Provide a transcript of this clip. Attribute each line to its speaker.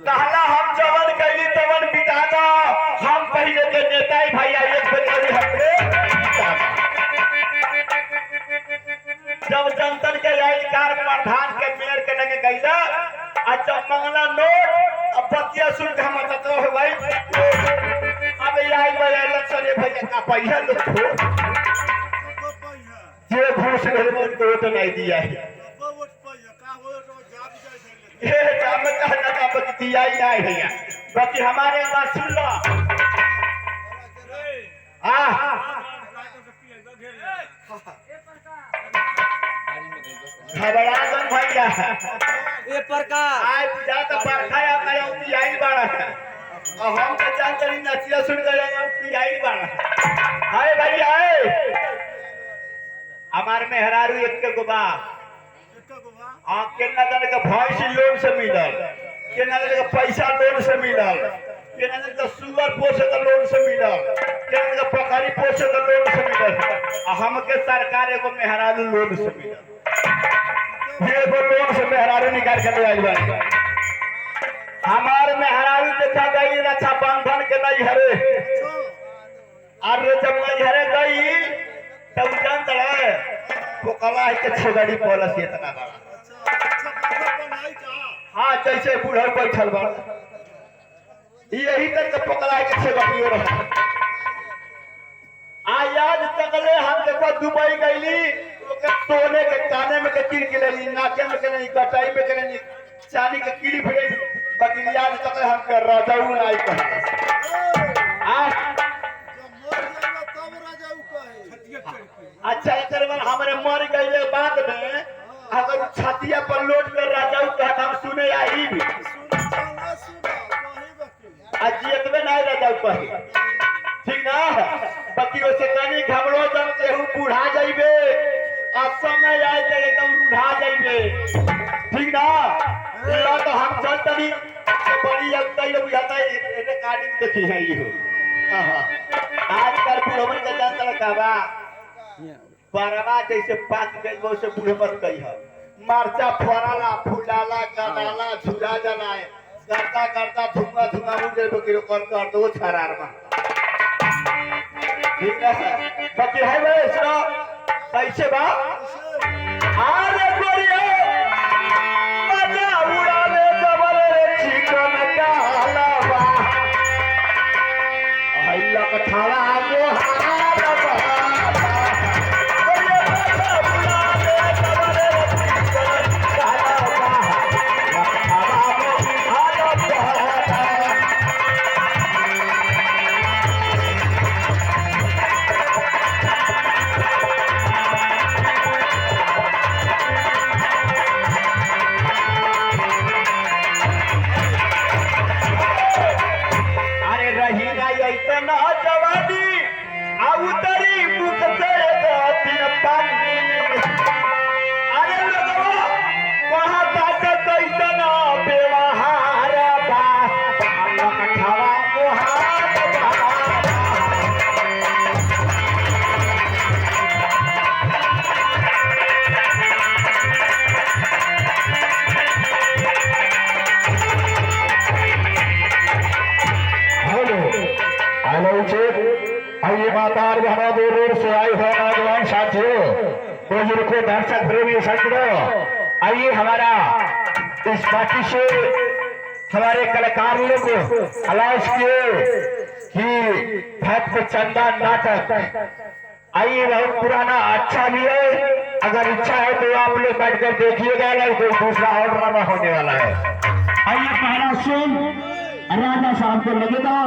Speaker 1: कहला हम जवन कैली तवन बिता दो। हम पहले के नेता ही भैया एक बेचारी हमरे जब जनतन के अधिकार प्रधान के मेयर के लगे गईला अच्छा मंगला नोट अब बतिया सुन के हम तो हो भाई अब आई वाला इलेक्शन भैया का पैसा लो जे घूस ले तो तो नहीं दिया है ये काम कहना का बतिया ही नहीं है बाकी हमारे बात सुन लो घबराजन भैया
Speaker 2: ए प्रकार
Speaker 1: आज जा तो परखाया का उती आई बाड़ा और हम तो जान करी नचिया सुन गए उती आई बाड़ा हाय भाई आए हमार में हरारू एक के गोबा हां केना जाने का भैंस लोन से मिलल केना जाने का पैसा लोन से मिलल केना जाने का सुअर पोसे का लोन से मिलल केना जाने का पखारी पोसे का लोन से मिलल हमके सरकार एगो मेहरारू लोन से मिलल ये को लोन से मेहरारू निकाल के ले आई बा हमार मेहरारू देखा गई रक्षा बंधन के नहीं हरे अरे जब नहीं हरे गई तब जानता है वो कला है के छेगड़ी पॉलिसी इतना बड़ा हाँ जैसे बूढ़ा बैठल बा यही तक के पकड़ा के छेगड़ी रहा आज तक ले हम देखो दुबई गईली के सोने के काने में के कीड़ के लेली नाके में के नहीं कटाई में के नहीं चांदी के कीड़ी फड़े बाकी आज तक हम के राजाऊ नहीं कहा अच्छा इधर में हमारे मर गए बाद में अगर छातिया पर लोड कर राजाऊ कहता हम सुने आई भी आज जितने नहीं राजाऊ कहे ठीक ना बाकी वैसे कहीं घबरो जब केहू बूढ़ा जाइबे अब समय आए तो एकदम रूढ़ा जाइबे ठीक ना ये तो हम चलतनी बड़ी अगताई लोग जाता है रिकॉर्डिंग देखी है ये आजकल बुढ़वन के जानता कहवा परवा जैसे पाक गई वो से बूढ़े मत गई है मरचा फराला फुलाला गलाला झुरा जलाए करता करता धुआं धुआं मुझे बकरी कर दो छरार में ठीक है बाकी है भाई सुनो कैसे बा अरे गोरिया मजा उड़ावे जबर चिकन का हलवा आइला कठाला वो मातार हमारा दूर से आए हो नौजवान साथियों बुजुर्गों दर्शक प्रेमी सज्जनों आइए हमारा इस पार्टी से हमारे कलाकार लोग अलाउंस किए कि भक्त चंदा नाटक आइए बहुत पुराना अच्छा भी है अगर इच्छा है तो आप लोग बैठ कर देखिएगा कोई दूसरा और ड्रामा होने वाला है। आइए पहला सुन राजा साहब को लगेगा।